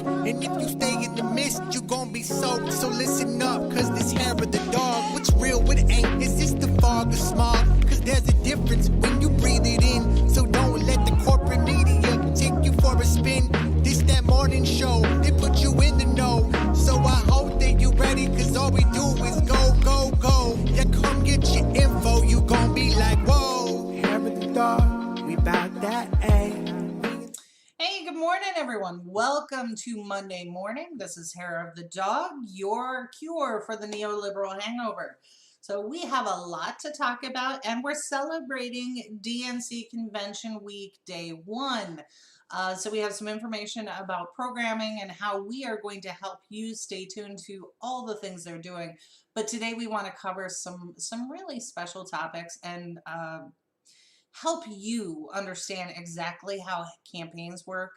And if you stay in the mist, you gon' be soaked. So listen up, cause this hair of the dog, what's real, what ain't, is this the fog or smog? Cause there's a difference when you breathe it in. So don't let the corporate media take you for a spin. This that morning show, they put you in the know. So I hope that you ready, cause all we do is go, go, go. Yeah, come get your info, you gon' be like, whoa. Hair of the dog, we bout that, ayy. Hey, good morning, everyone. Welcome to Monday morning. This is Hair of the Dog, your cure for the neoliberal hangover. So we have a lot to talk about, and we're celebrating DNC Convention Week Day 1. So we have some information about programming and how we are going to help you stay tuned to all the things they're doing. But today we want to cover some really special topics and help you understand exactly how campaigns work,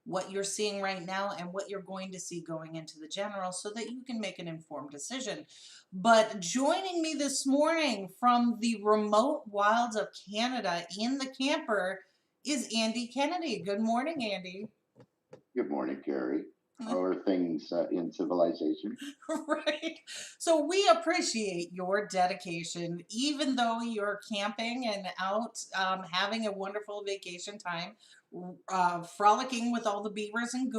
what you're seeing right now, and what you're going to see going into the general so that you can make an informed decision. But joining me this morning from the remote wilds of Canada in the camper is Andy Kennedy. Good morning, Andy. Good morning, Carrie. How are things in civilization? Right. So we appreciate your dedication, even though you're camping and out having a wonderful vacation time, frolicking with all the beavers and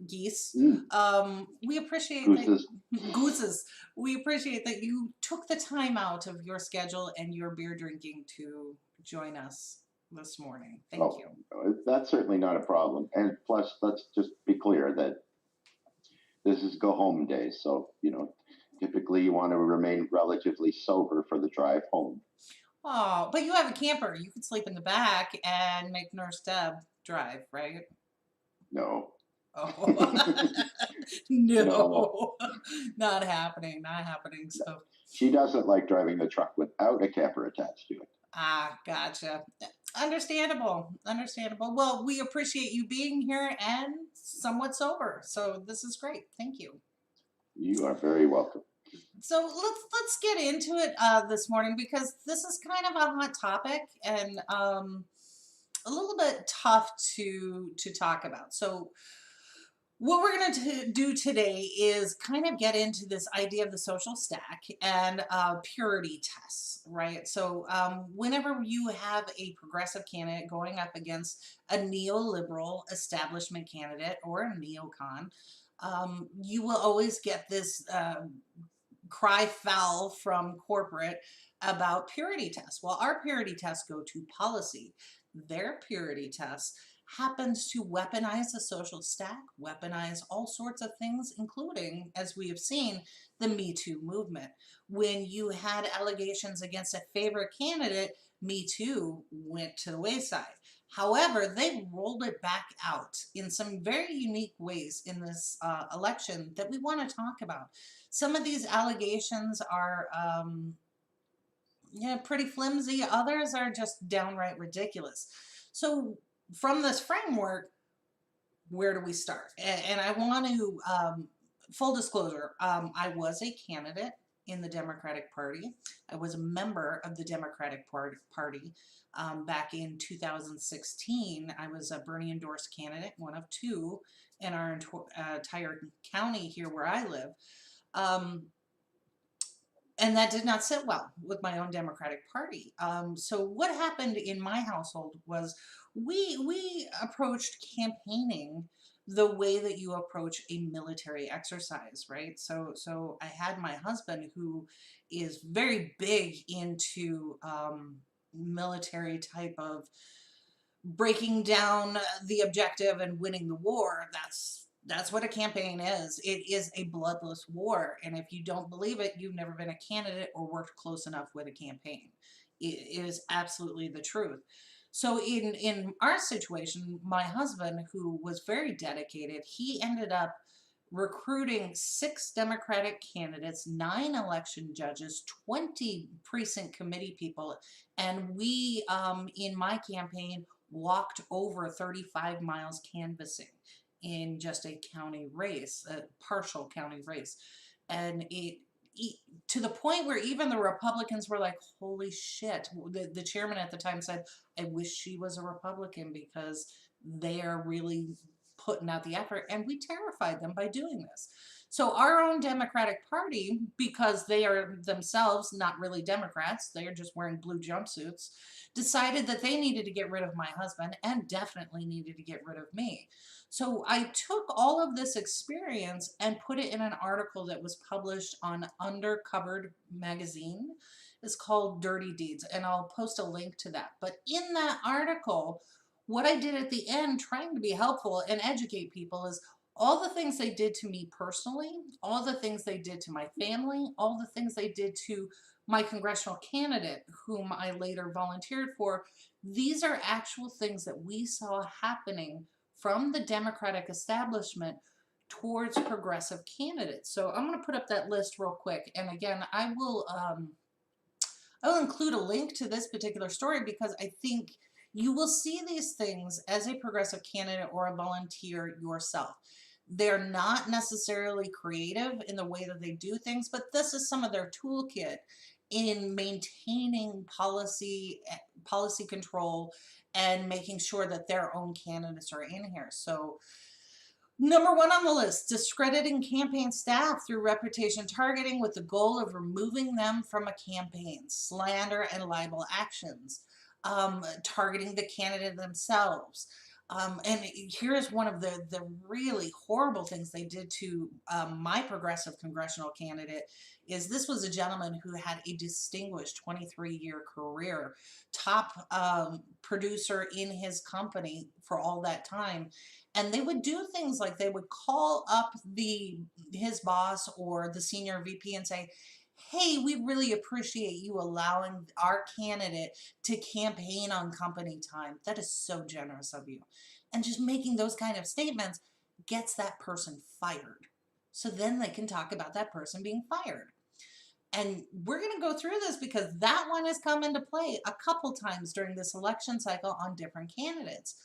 geese. We appreciate Gooses. Gooses. We appreciate that you took the time out of your schedule and your beer drinking to join us this morning. Thank you. That's certainly not a problem. And plus, let's just be clear that this is go home day. So, typically you want to remain relatively sober for the drive home. Oh, but you have a camper. You could sleep in the back and make Nurse Deb drive, right? No. Oh, no, No. Not happening, not happening. So, She doesn't like driving the truck without a camper attached to it. gotcha. Understandable, understandable. Well, we appreciate you being here and somewhat sober. So this is great. Thank you. You are very welcome. So let's get into it this morning because this is kind of a hot topic and a little bit tough to talk about. So what we're going to do today is kind of get into this idea of the social stack and purity tests, right? So whenever you have a progressive candidate going up against a neoliberal establishment candidate or a neocon, you will always get this cry foul from corporate about purity tests. Well, our purity tests go to policy. Their purity tests happens to weaponize the social stack, weaponize all sorts of things, including, as we have seen, the Me Too movement. When you had allegations against a favorite candidate, Me Too went to the wayside. However, they rolled it back out in some very unique ways in this election that we want to talk about. Some of these allegations are pretty flimsy. Others are just downright ridiculous. So from this framework, where do we start? And I want to, full disclosure, I was a candidate in the Democratic Party. I was a member of the Democratic Party back in 2016. I was a Bernie endorsed candidate, one of two in our entire county here where I live. And that did not sit well with my own Democratic Party. So what happened in my household was we approached campaigning the way that you approach a military exercise, right? So I had my husband who is very big into military type of breaking down the objective and winning the war. That's what a campaign is. It is a bloodless war. And if you don't believe it, you've never been a candidate or worked close enough with a campaign. It is absolutely the truth. So in our situation, my husband, who was very dedicated, he ended up recruiting 6 Democratic candidates, 9 election judges, 20 precinct committee people, and we, in my campaign, walked over 35 miles canvassing in just a county race, a partial county race. And to the point where even the Republicans were like, holy shit. The chairman at the time said, I wish she was a Republican because they are really putting out the effort, and we terrified them by doing this. So our own Democratic Party, because they are themselves not really Democrats, they are just wearing blue jumpsuits, decided that they needed to get rid of my husband and definitely needed to get rid of me. So I took all of this experience and put it in an article that was published on Undercovered magazine. It's called Dirty Deeds, and I'll post a link to that. But in that article, what I did at the end, trying to be helpful and educate people, is all the things they did to me personally, all the things they did to my family, all the things they did to my congressional candidate, whom I later volunteered for. These are actual things that we saw happening from the Democratic establishment towards progressive candidates. So I'm going to put up that list real quick. And again, I'll include a link to this particular story because I think you will see these things as a progressive candidate or a volunteer yourself. They're not necessarily creative in the way that they do things, but this is some of their toolkit in maintaining policy control and making sure that their own candidates are in here. So number one on the list, discrediting campaign staff through reputation targeting with the goal of removing them from a campaign, slander and libel actions, targeting the candidate themselves. And here's one of the really horrible things they did to my progressive congressional candidate. Is this was a gentleman who had a distinguished 23-year career, top producer in his company for all that time. And they would do things like they would call up his boss or the senior VP and say, hey, we really appreciate you allowing our candidate to campaign on company time. That is so generous of you. And just making those kind of statements gets that person fired. So then they can talk about that person being fired. And we're going to go through this because that one has come into play a couple times during this election cycle on different candidates.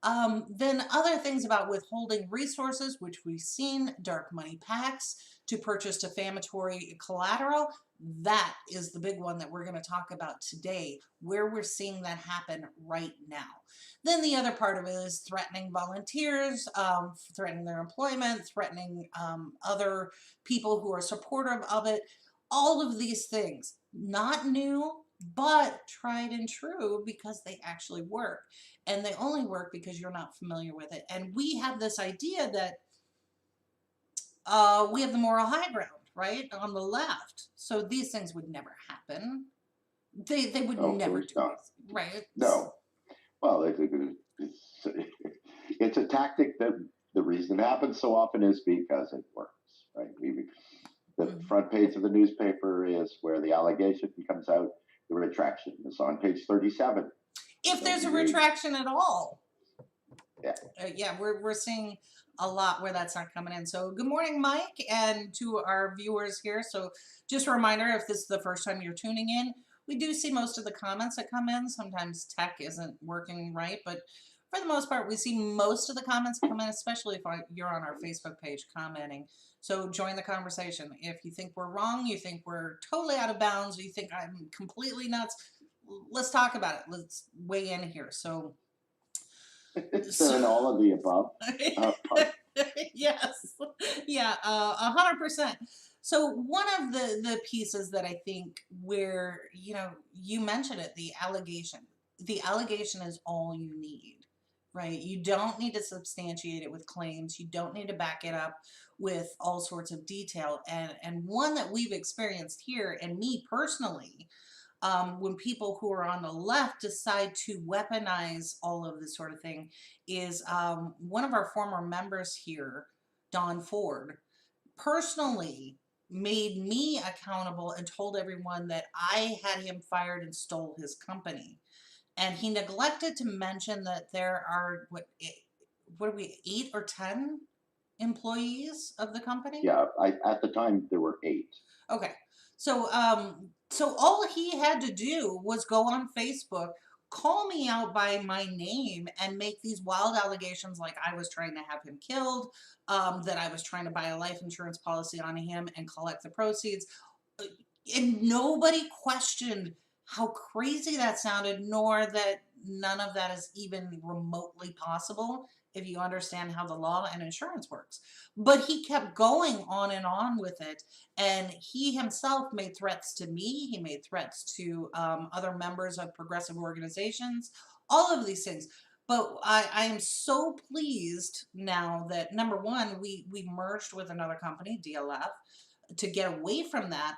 Then other things about withholding resources, which we've seen, dark money PACs to purchase defamatory collateral. That is the big one that we're going to talk about today, where we're seeing that happen right now. Then the other part of it is threatening volunteers, threatening their employment, threatening other people who are supportive of it. All of these things, not new, but tried and true because they actually work. And they only work because you're not familiar with it. And we have this idea that we have the moral high ground, right, on the left. So these things would never happen. They would never do this, right? No. Well, it's a tactic that the reason it happens so often is because it works, right? The front page of the newspaper is where the allegation comes out. The retraction is on page 37. If there's a retraction at all. Yeah. Yeah, we're seeing a lot where that's not coming in. So good morning, Mike, and to our viewers here. So just a reminder, if this is the first time you're tuning in, we do see most of the comments that come in. Sometimes tech isn't working right, but for the most part, we see most of the comments come in, especially if you're on our Facebook page commenting. So join the conversation. If you think we're wrong, you think we're totally out of bounds, or you think I'm completely nuts, let's talk about it. Let's weigh in here. So and all of the above. Yes. Yeah, 100%. So one of the pieces that I think where, you mentioned it, the allegation. The allegation is all you need, right? You don't need to substantiate it with claims. You don't need to back it up with all sorts of detail. And one that we've experienced here, and me personally, when people who are on the left decide to weaponize all of this sort of thing, is one of our former members here, Don Ford, personally made me accountable and told everyone that I had him fired and stole his company. And he neglected to mention that there are, what are we, 8 or 10 employees of the company? Yeah, at the time there were 8. Okay. So all he had to do was go on Facebook, call me out by my name, and make these wild allegations like I was trying to have him killed, that I was trying to buy a life insurance policy on him and collect the proceeds. And nobody questioned how crazy that sounded, nor that none of that is even remotely possible. if you understand how the law and insurance works. But he kept going on and on with it. And he himself made threats to me. He made threats to other members of progressive organizations, all of these things. But I am so pleased now that, number one, we merged with another company, DLF, to get away from that.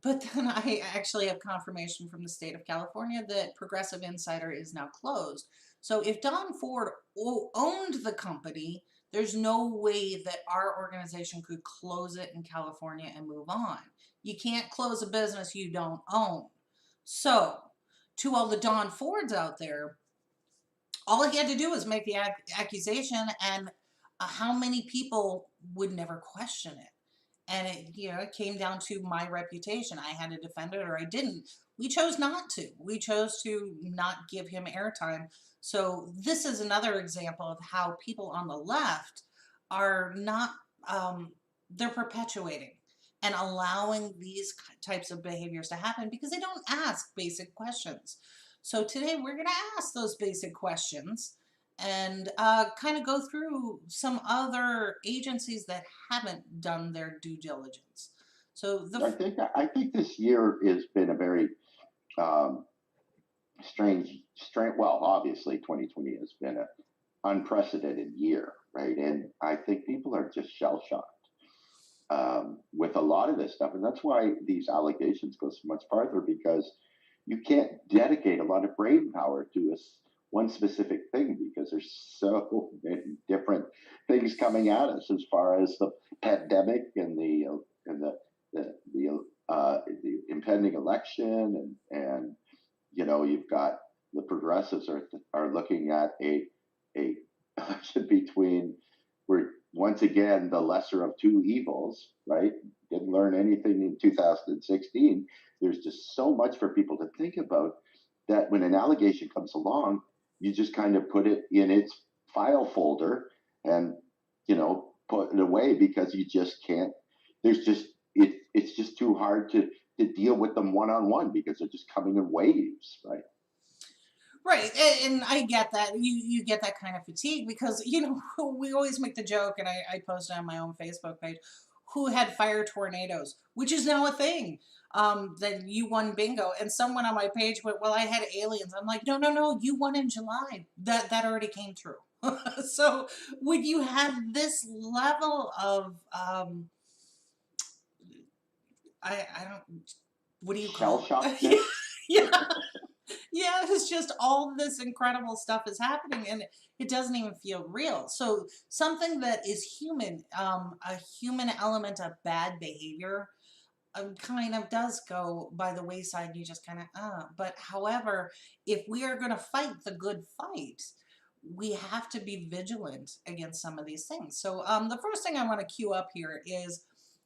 But then I actually have confirmation from the state of California that Progressive Insider is now closed. So if Don Ford owned the company, there's no way that our organization could close it in California and move on. You can't close a business you don't own. So to all the Don Fords out there, all he had to do was make the accusation, and how many people would never question it? And it came down to my reputation. I had to defend it or I didn't. We chose not to. We chose to not give him airtime. So this is another example of how people on the left are not, they're perpetuating and allowing these types of behaviors to happen because they don't ask basic questions. So today we're going to ask those basic questions and kind of go through some other agencies that haven't done their due diligence. So I think this year has been a very strange. Well, obviously, 2020 has been an unprecedented year, right? And I think people are just shell shocked with a lot of this stuff, and that's why these allegations go so much farther, because you can't dedicate a lot of brain power to one specific thing because there's so many different things coming at us as far as the pandemic and the impending election, and you've got the progressives are looking at a between, we're once again the lesser of two evils, right? Didn't learn anything in 2016. There's just so much for people to think about that when an allegation comes along, you just kind of put it in its file folder and, put it away because you just can't, it's just too hard to deal with them one-on-one because they're just coming in waves, right? Right, and I get that. You get that kind of fatigue because, we always make the joke, and I posted on my own Facebook page, who had fire tornadoes, which is now a thing. Then you won bingo, and someone on my page went, well, I had aliens. I'm like, no, you won in July. That already came true. So when you have this level of, I don't, what do you call it? Yeah, it's just all this incredible stuff is happening and it doesn't even feel real. So something that is human, a human element of bad behavior, kind of does go by the wayside. And you just kind of, but however, if we are going to fight the good fight, we have to be vigilant against some of these things. So the first thing I want to cue up here is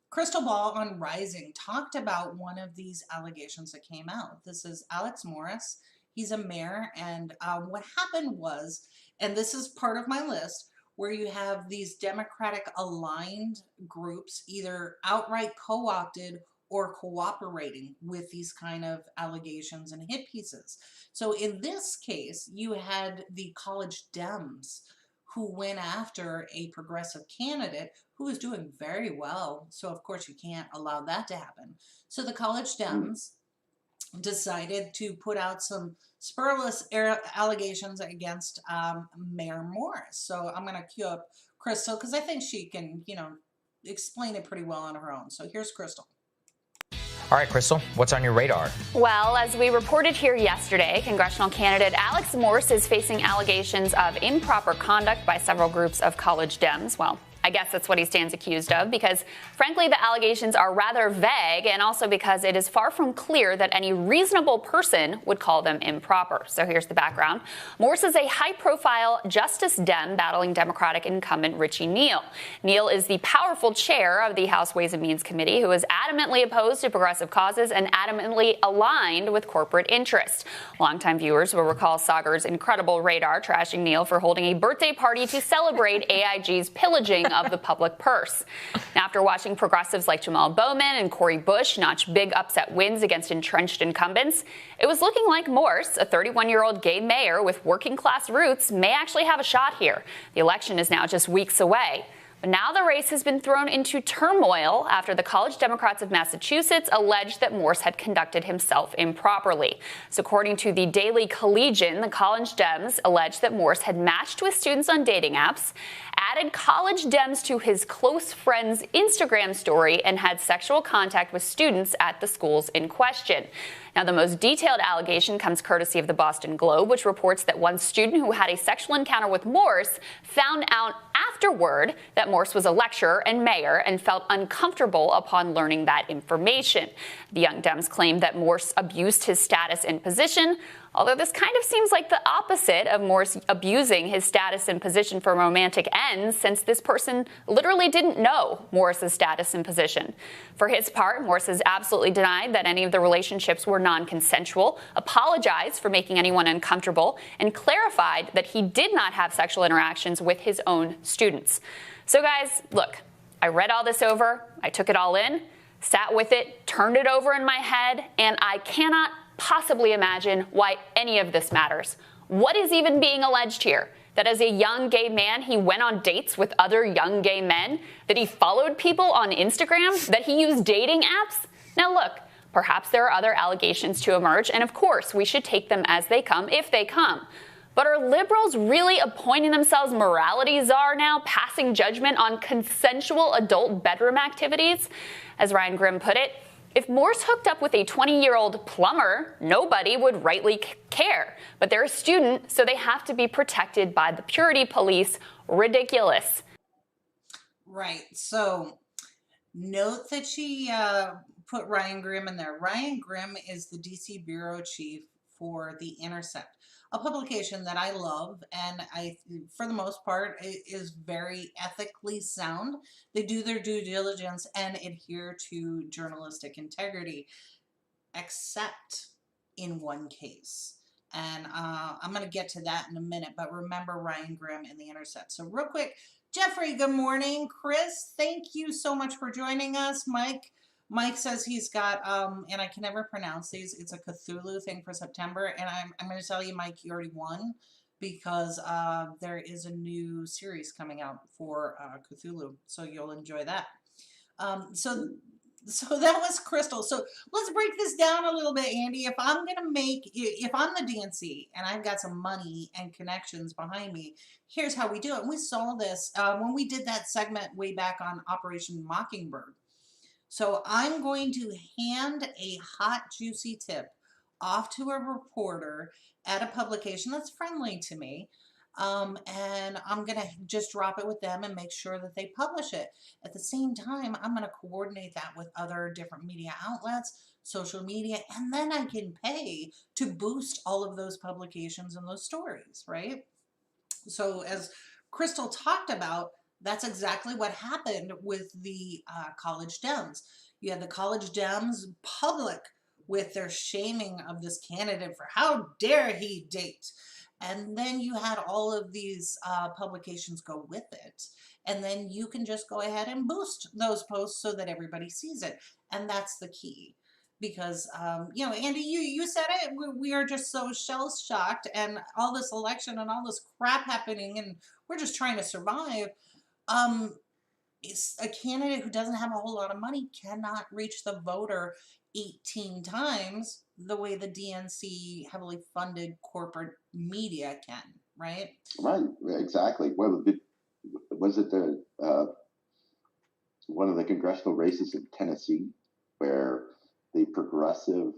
Crystal Ball on Rising talked about one of these allegations that came out. This is Alex Morris. He's a mayor, and what happened was, and this is part of my list, where you have these Democratic aligned groups either outright co-opted or cooperating with these kind of allegations and hit pieces. So in this case, you had the college Dems who went after a progressive candidate who was doing very well. So of course you can't allow that to happen. So the college Dems decided to put out some spurless allegations against Mayor Morris. So I'm going to cue up Crystal because I think she can, explain it pretty well on her own. So here's Crystal. All right, Crystal, what's on your radar? Well, as we reported here yesterday, congressional candidate Alex Morris is facing allegations of improper conduct by several groups of college Dems. Well, I guess that's what he stands accused of because, frankly, the allegations are rather vague and also because it is far from clear that any reasonable person would call them improper. So here's the background. Morris is a high-profile Justice Dem battling Democratic incumbent Richie Neal. Neal is the powerful chair of the House Ways and Means Committee who is adamantly opposed to progressive causes and adamantly aligned with corporate interests. Longtime viewers will recall Sagar's incredible radar trashing Neal for holding a birthday party to celebrate AIG's pillaging of the public purse. Now, after watching progressives like Jamal Bowman and Cori Bush notch big upset wins against entrenched incumbents, it was looking like Morse, a 31-year-old gay mayor with working-class roots, may actually have a shot here. The election is now just weeks away. But now the race has been thrown into turmoil after the College Democrats of Massachusetts alleged that Morse had conducted himself improperly. So according to the Daily Collegian, the College Dems alleged that Morse had matched with students on dating apps, added College Dems to his close friend's Instagram story, and had sexual contact with students at the schools in question. Now, the most detailed allegation comes courtesy of the Boston Globe, which reports that one student who had a sexual encounter with Morse found out afterward that Morse was a lecturer and mayor and felt uncomfortable upon learning that information. The Young Dems claim that Morse abused his status and position, although this kind of seems like the opposite of Morse abusing his status and position for romantic ends, since this person literally didn't know Morse's status and position. For his part, Morse has absolutely denied that any of the relationships were non-consensual, apologized for making anyone uncomfortable, and clarified that he did not have sexual interactions with his own students. So guys, look, I read all this over, I took it all in, sat with it, turned it over in my head, and I cannot possibly imagine why any of this matters. What is even being alleged here? That as a young gay man, he went on dates with other young gay men? That he followed people on Instagram? That he used dating apps? Now look, perhaps there are other allegations to emerge, and of course, we should take them as they come, if they come. But are liberals really appointing themselves morality czar now, passing judgment on consensual adult bedroom activities? As Ryan Grimm put it, if Morse hooked up with a 20-year-old plumber, nobody would rightly care. But they're a student, so they have to be protected by the purity police. Ridiculous. Right. So note that she put Ryan Grimm in there. Ryan Grimm is the DC bureau chief for The Intercept, a publication that I love, and I, for the most part, is very ethically sound. They do their due diligence and adhere to journalistic integrity, except in one case. And I'm going to get to that in a minute, but remember Ryan Grimm in The Intercept. So real quick, Jeffrey, good morning. Chris, thank you so much for joining us. Mike says he's got, and I can never pronounce these, it's a Cthulhu thing for September, and I'm going to tell you, Mike, you already won, because there is a new series coming out for Cthulhu, so you'll enjoy that. So that was Crystal. So let's break this down a little bit, Andy. If I'm the DNC, and I've got some money and connections behind me, here's how we do it. And we saw this when we did that segment way back on Operation Mockingbird. So I'm going to hand a hot, juicy tip off to a reporter at a publication that's friendly to me. And I'm going to just drop it with them and make sure that they publish it. At the same time, I'm going to coordinate that with other different media outlets, social media, and then I can pay to boost all of those publications and those stories, right? So as Crystal talked about, that's exactly what happened with the College Dems. You had the College Dems public with their shaming of this candidate for how dare he date. And then you had all of these publications go with it. And then you can just go ahead and boost those posts so that everybody sees it. And that's the key. Because, you know, Andy, you said it, we are just so shell-shocked, and all this election and all this crap happening, and we're just trying to survive. It's a candidate who doesn't have a whole lot of money cannot reach the voter 18 times the way the DNC heavily funded corporate media can, right? Right, exactly. Well, was it the one of the congressional races in Tennessee where the progressive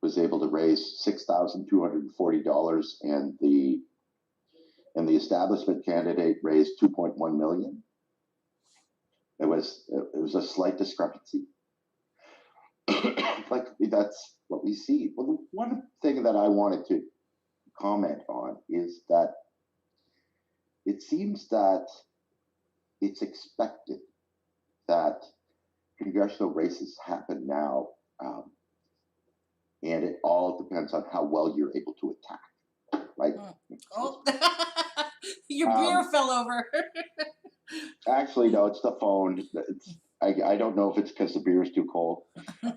was able to raise $6,240, and the establishment candidate raised $2.1 million. It was a slight discrepancy. Like, that's what we see. Well, the one thing that I wanted to comment on is that it seems that it's expected that congressional races happen now, and it all depends on how well you're able to attack, right? Oh. Your beer fell over. Actually, no, it's the phone. I don't know if it's because the beer is too cold.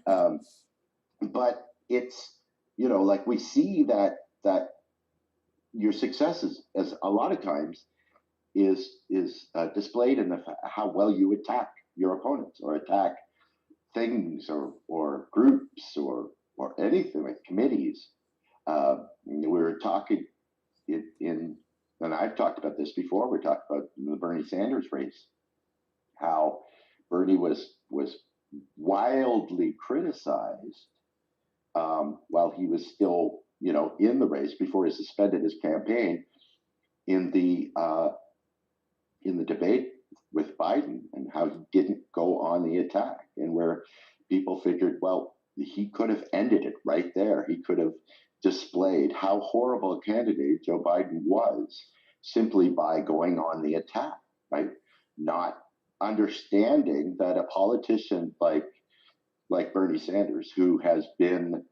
But it's, like we see that your successes, as a lot of times, is displayed in how well you attack your opponents, or attack things, or groups, or anything, like committees. We were talking and I've talked about this before. We talked about the Bernie Sanders race, how Bernie was wildly criticized while he was still, in the race, before he suspended his campaign, in the debate with Biden, and how he didn't go on the attack, and where people figured, well, he could have ended it right there. He could have displayed how horrible a candidate Joe Biden was simply by going on the attack, right? Not understanding that a politician like Bernie Sanders, who has been,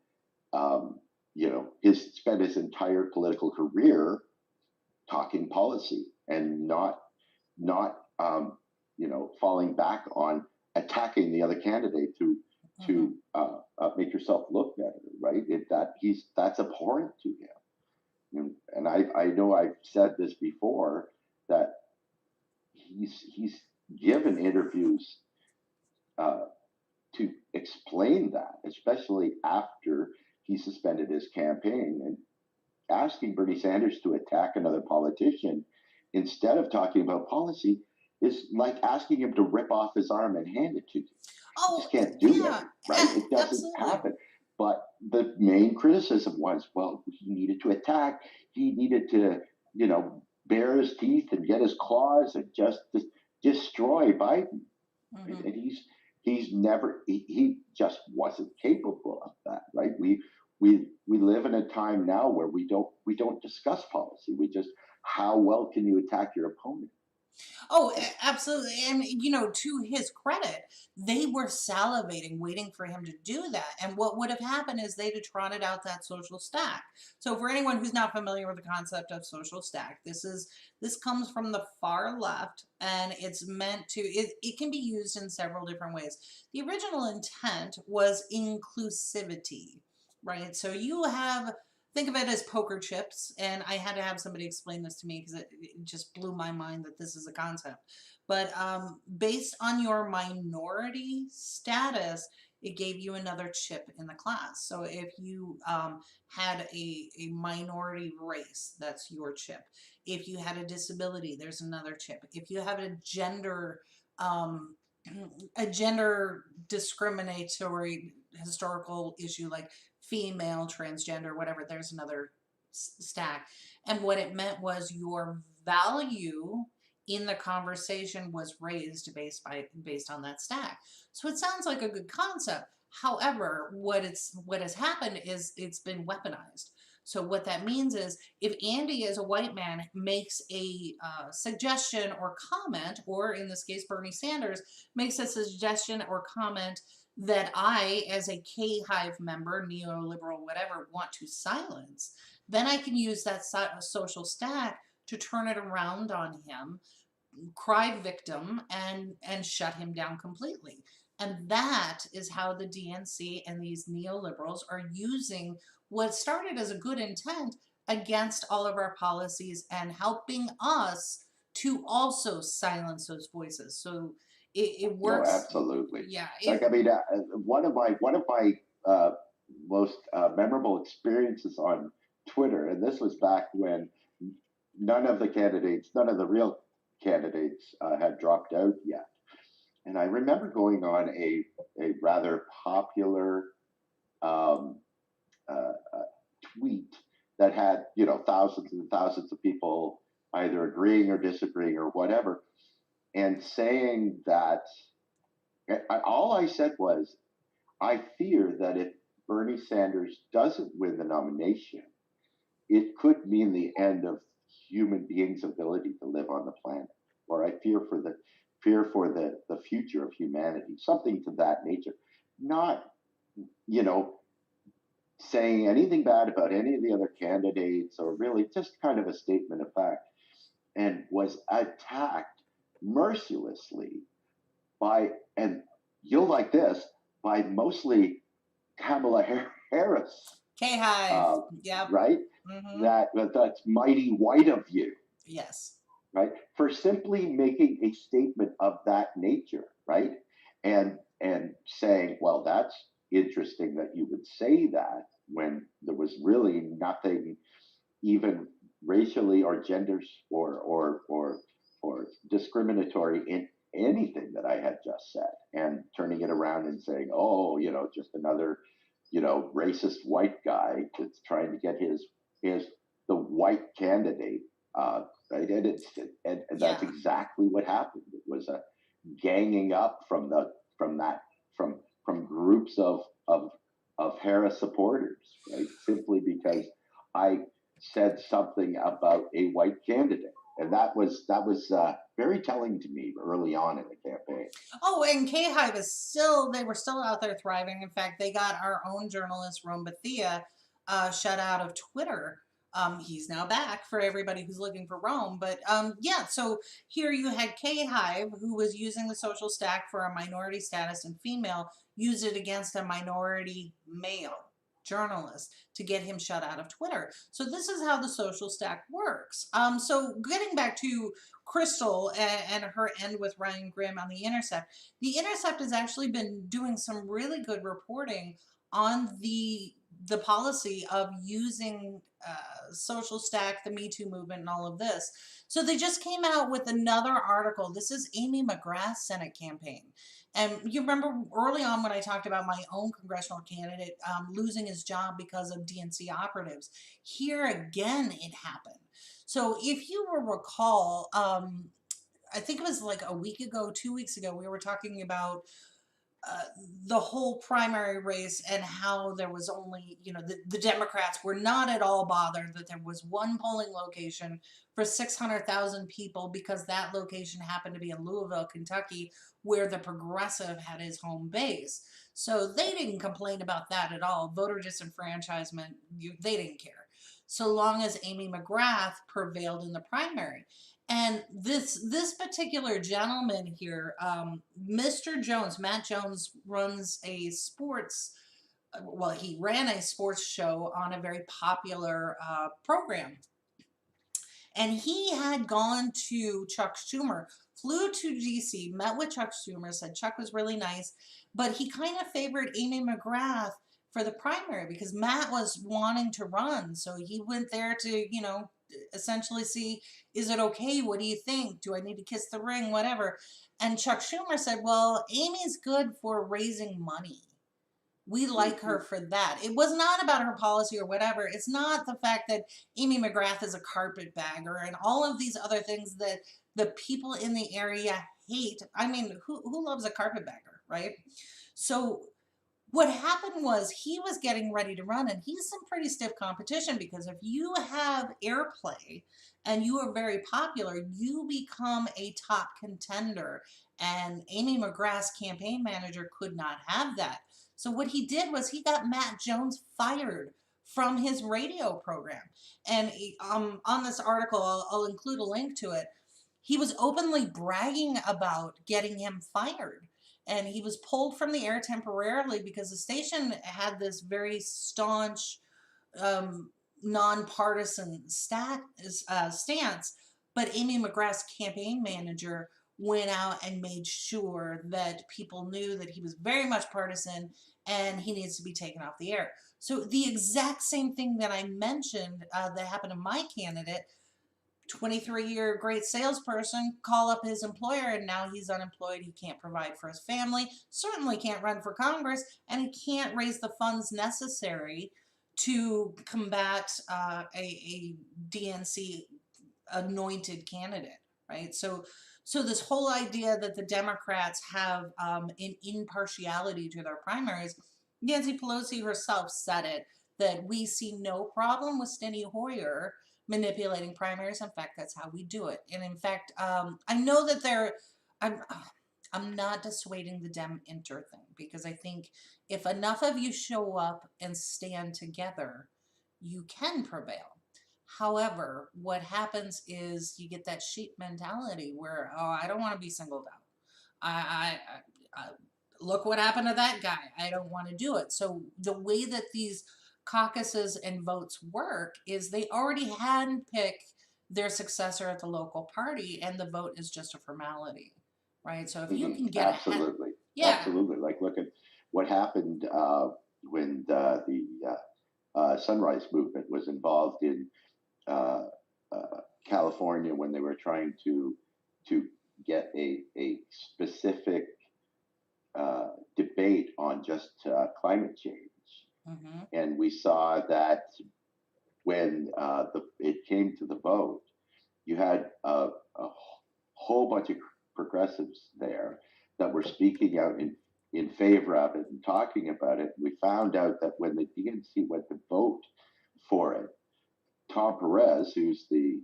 spent his entire political career talking policy, and not falling back on attacking the other candidate to make yourself look better, right? That's abhorrent to him. And I know I've said this before, that he's given interviews to explain that, especially after he suspended his campaign, and asking Bernie Sanders to attack another politician instead of talking about policy is like asking him to rip off his arm and hand it to you. You just can't do that, right? It doesn't Absolutely. happen. But the main criticism was, well, he needed to attack. He needed to, bare his teeth and get his claws and just destroy Biden. Mhm. And he just wasn't capable of that, right? We live in a time now where we don't discuss policy. We just, how well can you attack your opponent? Oh, absolutely. And, to his credit, they were salivating, waiting for him to do that. And what would have happened is they'd have trotted out that social stack. So for anyone who's not familiar with the concept of social stack, this comes from the far left, and it's meant to, it can be used in several different ways. The original intent was inclusivity, right? So think of it as poker chips, and I had to have somebody explain this to me because it just blew my mind that this is a concept. But based on your minority status, it gave you another chip in the class. So if you had a minority race, that's your chip. If you had a disability, there's another chip. If you have a gender discriminatory historical issue, like female, transgender, whatever, there's another stack. And what it meant was your value in the conversation was raised based on that stack. So it sounds like a good concept. However, what has happened is it's been weaponized. So what that means is, if Andy, as a white man, makes a suggestion or comment, or in this case Bernie Sanders makes a suggestion or comment that I, as a K-Hive member, neoliberal, whatever, want to silence, then I can use that social stack to turn it around on him, cry victim, and shut him down completely. And that is how the DNC and these neoliberals are using what started as a good intent against all of our policies, and helping us to also silence those voices. So it works. No, absolutely. Yeah. One of my most memorable experiences on Twitter, and this was back when none of the real candidates had dropped out yet. And I remember going on a rather popular tweet that had, thousands and thousands of people either agreeing or disagreeing or whatever, and saying that, all I said was, I fear that if Bernie Sanders doesn't win the nomination, it could mean the end of human beings' ability to live on the planet, or I fear for the future of humanity, something to that nature. Not, saying anything bad about any of the other candidates, or really just kind of a statement of fact. and was attacked mercilessly by, and you'll like this, by mostly Kamala Harris, K-Hive. Yep. right? Mm-hmm. That's mighty white of you, Yes. right? For simply making a statement of that nature, right? And saying, well, that's interesting that you would say that when there was really nothing even racially or genders or discriminatory in anything that I had just said, and turning it around and saying, oh, just another, racist white guy that's trying to get his the white candidate, right? And that's Yeah. exactly what happened. It was a ganging up from groups of Harris supporters, right? Simply because I said something about a white candidate, and that was very telling to me early on in the campaign. Oh, and K-Hive they were still out there thriving. In fact, they got our own journalist, Rome Bethia, shut out of Twitter. He's now back for everybody who's looking for Rome. But yeah, so here you had K-Hive, who was using the social stack for a minority status and female, use it against a minority male journalist to get him shut out of Twitter. So this is how the social stack works. So getting back to Crystal and her end with Ryan Grimm on The Intercept has actually been doing some really good reporting on the policy of using social stack, the Me Too movement, and all of this. So they just came out with another article. This is Amy McGrath's Senate campaign. And you remember early on when I talked about my own congressional candidate losing his job because of DNC operatives. Here again, it happened. So if you will recall, I think it was like a week ago, 2 weeks ago, we were talking about the whole primary race and how there was only, the Democrats were not at all bothered that there was one polling location for 600,000 people because that location happened to be in Louisville, Kentucky, where the Progressive had his home base. So they didn't complain about that at all. Voter disenfranchisement, they didn't care, so long as Amy McGrath prevailed in the primary. And this particular gentleman here, Mr. Jones, Matt Jones, runs a sports, he ran a sports show on a very popular program. And he had gone to Chuck Schumer, flew to DC, met with Chuck Schumer, said Chuck was really nice, but he kind of favored Amy McGrath for the primary because Matt was wanting to run. So he went there to, essentially see, is it okay? What do you think? Do I need to kiss the ring? Whatever. And Chuck Schumer said, well, Amy's good for raising money. We like her for that. It was not about her policy or whatever. It's not the fact that Amy McGrath is a carpetbagger and all of these other things that the people in the area hate. I mean, who loves a carpetbagger, right? So what happened was he was getting ready to run, and he's some pretty stiff competition because if you have airplay and you are very popular, you become a top contender. And Amy McGrath's campaign manager could not have that. So what he did was he got Matt Jones fired from his radio program. And on this article, I'll include a link to it. He was openly bragging about getting him fired. And he was pulled from the air temporarily because the station had this very staunch, nonpartisan stance. But Amy McGrath's campaign manager went out and made sure that people knew that he was very much partisan and he needs to be taken off the air. So the exact same thing that I mentioned that happened to my candidate, 23-year great salesperson, call up his employer and now he's unemployed. He can't provide for his family, certainly can't run for Congress, and he can't raise the funds necessary to combat a DNC anointed candidate, right? So this whole idea that the Democrats have an impartiality to their primaries, Nancy Pelosi herself said it, that we see no problem with Steny Hoyer manipulating primaries. In fact, that's how we do it. And in fact, I know that I'm not dissuading the Dem Inter thing because I think if enough of you show up and stand together, you can prevail. However, what happens is you get that sheep mentality where, oh, I don't want to be singled out. I look what happened to that guy. I don't want to do it. So the way that these caucuses and votes work is they already handpick their successor at the local party, and the vote is just a formality, right? So if you can get absolutely, yeah, absolutely. Like look at what happened when the Sunrise Movement was involved in uh, California when they were trying to get a specific debate on just climate change. mm-hmm. And we saw that when it came to the vote, you had a whole bunch of progressives there that were speaking out in favor of it and talking about it. We found out that when the DNC went to vote for it, Tom Perez, who's the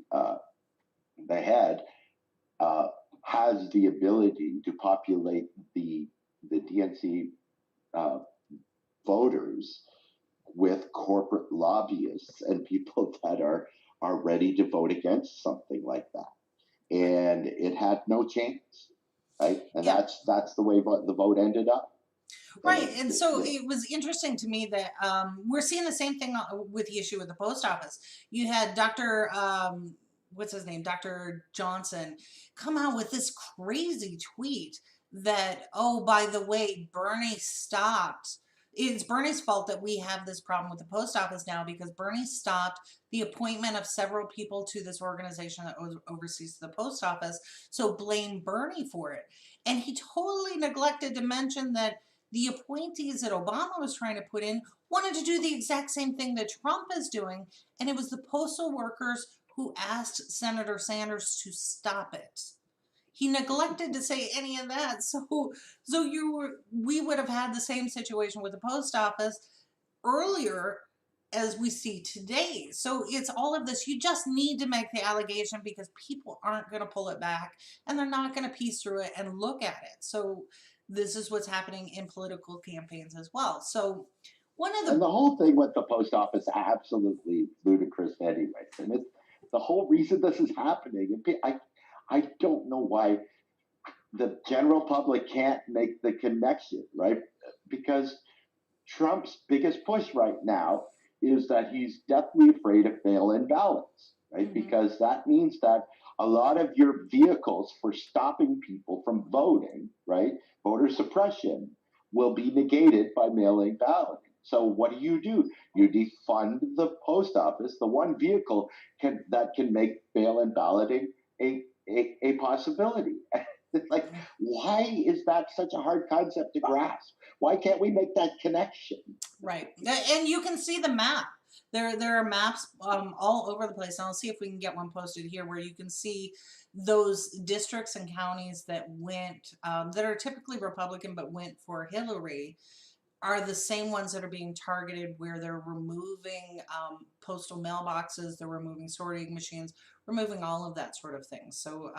head, has the ability to populate the DNC voters with corporate lobbyists and people that are ready to vote against something like that, and it had no chance, right? And Yeah. that's the way the vote ended up. Right, and so it was interesting to me that we're seeing the same thing with the issue with the post office. You had Dr. What's his name, Dr. Johnson, come out with this crazy tweet that, oh, by the way, Bernie stopped. It's Bernie's fault that we have this problem with the post office now because Bernie stopped the appointment of several people to this organization that oversees the post office. So blame Bernie for it. And he totally neglected to mention that the appointees that Obama was trying to put in wanted to do the exact same thing that Trump is doing. And it was the postal workers who asked Senator Sanders to stop it. He neglected to say any of that. So we would have had the same situation with the post office earlier as we see today. So it's all of this. You just need to make the allegation because people aren't going to pull it back and they're not going to piece through it and look at it. So this is what's happening in political campaigns as well. So and the whole thing with the post office absolutely ludicrous anyway. And it's the whole reason this is happening. I don't know why the general public can't make the connection, right? Because Trump's biggest push right now is that he's deathly afraid of mail-in ballots, right? Mm-hmm. Because that means that a lot of your vehicles for stopping people from voting, right, voter suppression, will be negated by mail-in balloting. So what do? You defund the post office, the one vehicle that can make mail-in balloting a possibility. Like, why is that such a hard concept to grasp? Why can't we make that connection? Right, and you can see the map. There are maps all over the place. And I'll see if we can get one posted here where you can see those districts and counties that went, that are typically Republican but went for Hillary, are the same ones that are being targeted where they're removing postal mailboxes, they're removing sorting machines, removing all of that sort of thing. So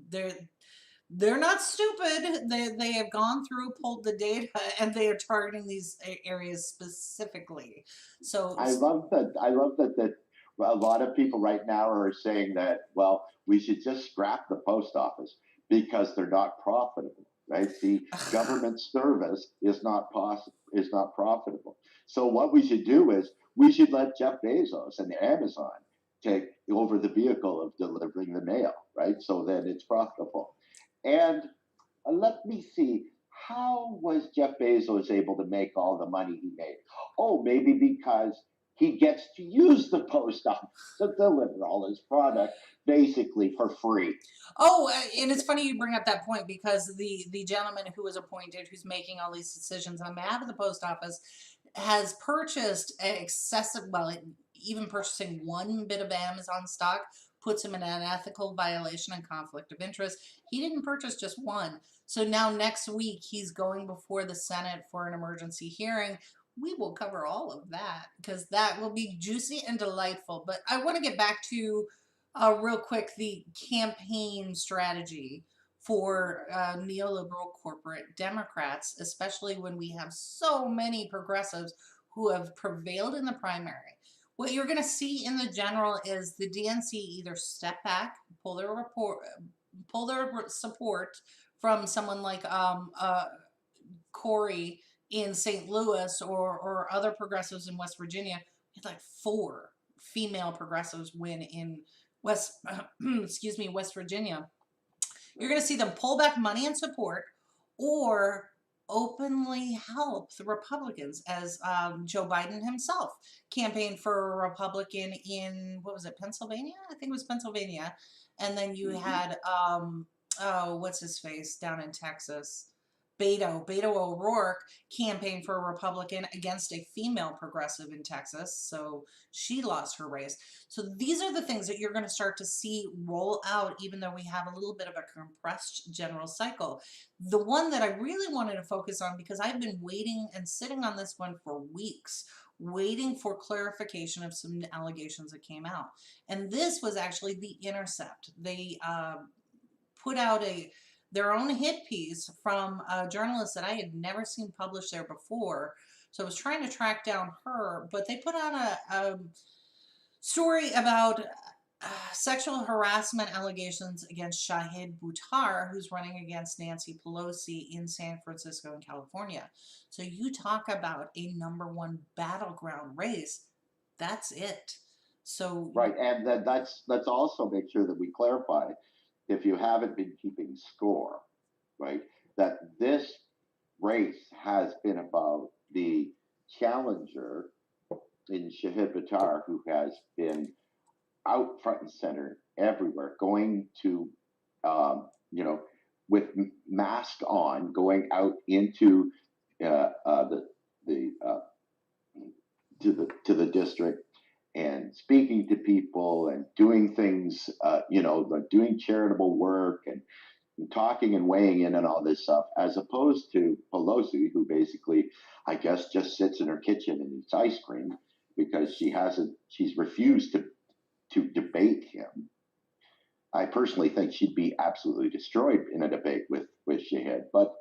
they're not stupid. They have gone through, pulled the data, and they are targeting these areas specifically. So I love that a lot of people right now are saying that, well, we should just scrap the post office because they're not profitable, right? The government service is not profitable. So what we should do is we should let Jeff Bezos and Amazon take over the vehicle of delivering the mail, right? So then it's profitable. And let me see, how was Jeff Bezos able to make all the money he made? Oh, maybe because he gets to use the post office to deliver all his product basically for free. Oh, and it's funny you bring up that point because the gentleman who was appointed, who's making all these decisions on behalf of the post office, has purchased excessive, even purchasing one bit of Amazon stock puts him in an ethical violation and conflict of interest. He didn't purchase just one. So now next week he's going before the Senate for an emergency hearing. We will cover all of that because that will be juicy and delightful. But I want to get back to real quick the campaign strategy for neoliberal corporate Democrats, especially when we have so many progressives who have prevailed in the primary. What you're going to see in the general is the DNC either step back, pull their support from someone like Corey in St. Louis or other progressives in West Virginia. We had like 4 female progressives win in West Virginia. You're going to see them pull back money and support or openly help the Republicans, as Joe Biden himself campaigned for a Republican in, what was it, Pennsylvania? I think it was Pennsylvania. And then you had, what's his face down in Texas? Beto O'Rourke campaigned for a Republican against a female progressive in Texas, so she lost her race. So these are the things that you're going to start to see roll out, even though we have a little bit of a compressed general cycle. The one that I really wanted to focus on, because I've been waiting and sitting on this one for weeks, waiting for clarification of some allegations that came out. And this was actually The Intercept. They put out their own hit piece from a journalist that I had never seen published there before. So I was trying to track down her, but they put out a story about sexual harassment allegations against Shahid Buttar, who's running against Nancy Pelosi in San Francisco and California. So you talk about a #1 battleground race. That's it. So right, and let's also make sure that we clarify, if you haven't been keeping score, right, that this race has been about the challenger in Shahid Buttar, who has been out front and center everywhere, going to, with mask on, going out into to the district and speaking to people and doing things, like doing charitable work and talking and weighing in and all this stuff, as opposed to Pelosi, who basically, I guess, just sits in her kitchen and eats ice cream because she's refused to debate him. I personally think she'd be absolutely destroyed in a debate with Shahid, but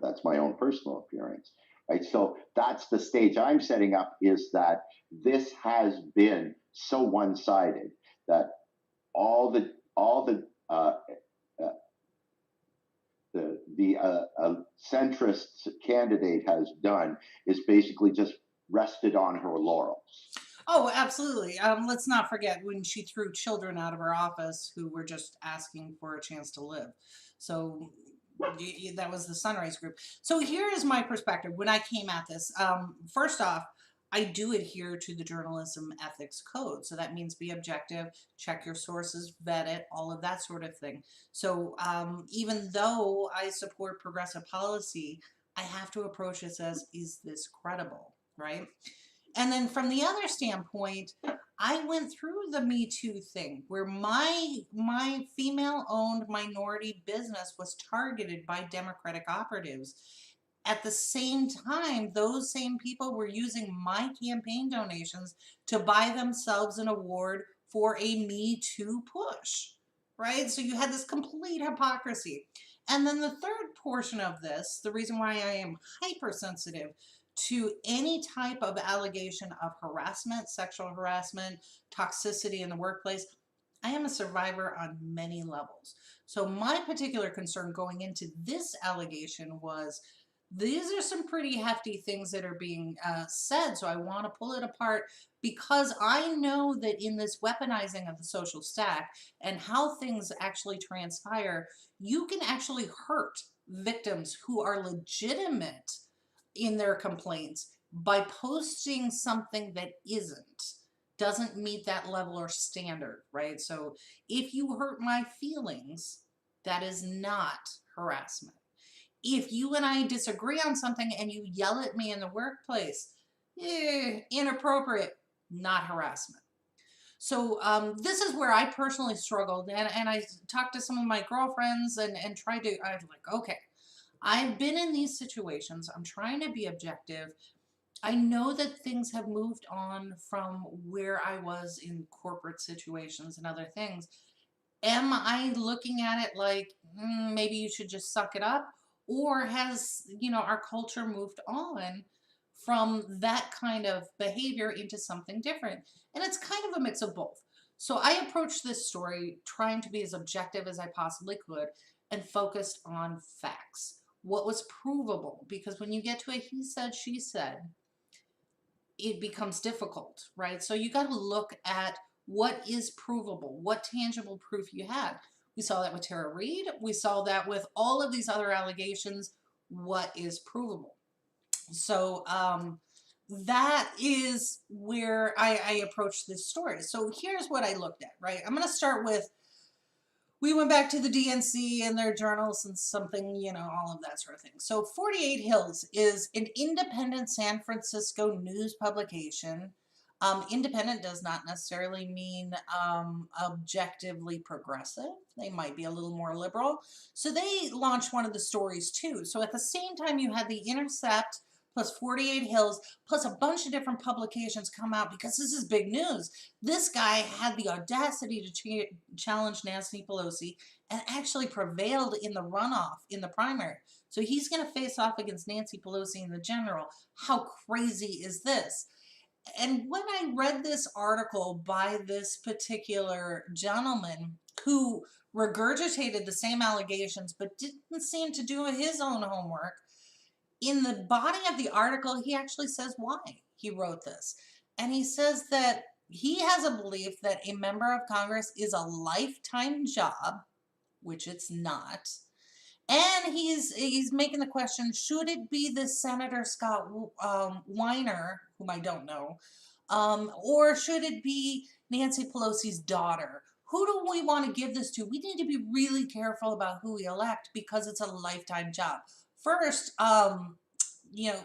that's my own personal appearance. Right, so that's the stage I'm setting up, is that this has been so one-sided that all the centrist candidate has done is basically just rested on her laurels. Oh, absolutely. Let's not forget when she threw children out of her office who were just asking for a chance to live. So that was the Sunrise Group. So here is my perspective when I came at this. First off, I do adhere to the journalism ethics code. So that means be objective, check your sources, vet it, all of that sort of thing. So even though I support progressive policy, I have to approach this as, is this credible, right? And then from the other standpoint, I went through the Me Too thing where my female-owned minority business was targeted by Democratic operatives. At the same time, those same people were using my campaign donations to buy themselves an award for a Me Too push, right? So you had this complete hypocrisy. And then the third portion of this, the reason why I am hypersensitive to any type of allegation of harassment, sexual harassment, toxicity in the workplace, I am a survivor on many levels. So my particular concern going into this allegation was, these are some pretty hefty things that are being said, so I want to pull it apart, because I know that in this weaponizing of the social stack and how things actually transpire, you can actually hurt victims who are legitimate in their complaints by posting something that doesn't meet that level or standard, right? So if you hurt my feelings, that is not harassment. If you and I disagree on something and you yell at me in the workplace, inappropriate, not harassment. So this is where I personally struggled, and I talked to some of my girlfriends and tried to, I was like, okay, I've been in these situations. I'm trying to be objective. I know that things have moved on from where I was in corporate situations and other things. Am I looking at it like, maybe you should just suck it up? Or has, our culture moved on from that kind of behavior into something different. And it's kind of a mix of both. So I approached this story trying to be as objective as I possibly could and focused on facts. What was provable? Because when you get to a he said, she said, it becomes difficult, right? So you got to look at what is provable, what tangible proof you had. We saw that with Tara Reid. We saw that with all of these other allegations. What is provable? So that is where I approached this story. So here's what I looked at, right? I'm going to start with, we went back to the DNC and their journals and something, you know, all of that sort of thing. So 48 Hills is an independent San Francisco news publication. Independent does not necessarily mean objectively progressive. They might be a little more liberal. So they launched one of the stories too. So at the same time, you had The Intercept plus 48 Hills plus a bunch of different publications come out because this is big news. This guy had the audacity to challenge Nancy Pelosi and actually prevailed in the runoff in the primary. So he's going to face off against Nancy Pelosi in the general. How crazy is this? And when I read this article by this particular gentleman who regurgitated the same allegations but didn't seem to do his own homework, in the body of the article, he actually says why he wrote this. And he says that he has a belief that a member of Congress is a lifetime job, which it's not. And he's making the question, should it be this Senator Scott Weiner, whom I don't know, or should it be Nancy Pelosi's daughter? Who do we want to give this to? We need to be really careful about who we elect because it's a lifetime job. First, you know,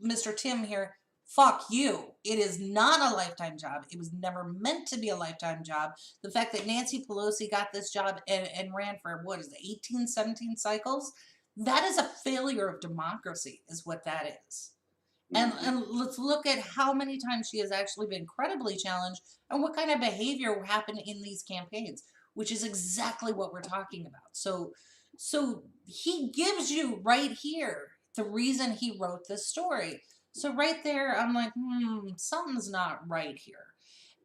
Mr. Tim here, fuck you. It is not a lifetime job. It was never meant to be a lifetime job. The fact that Nancy Pelosi got this job and ran for, what is it, 18, 17 cycles? That is a failure of democracy is what that is. And let's look at how many times she has actually been credibly challenged and what kind of behavior happened in these campaigns, which is exactly what we're talking about. So he gives you right here the reason he wrote this story. So right there, I'm like, something's not right here.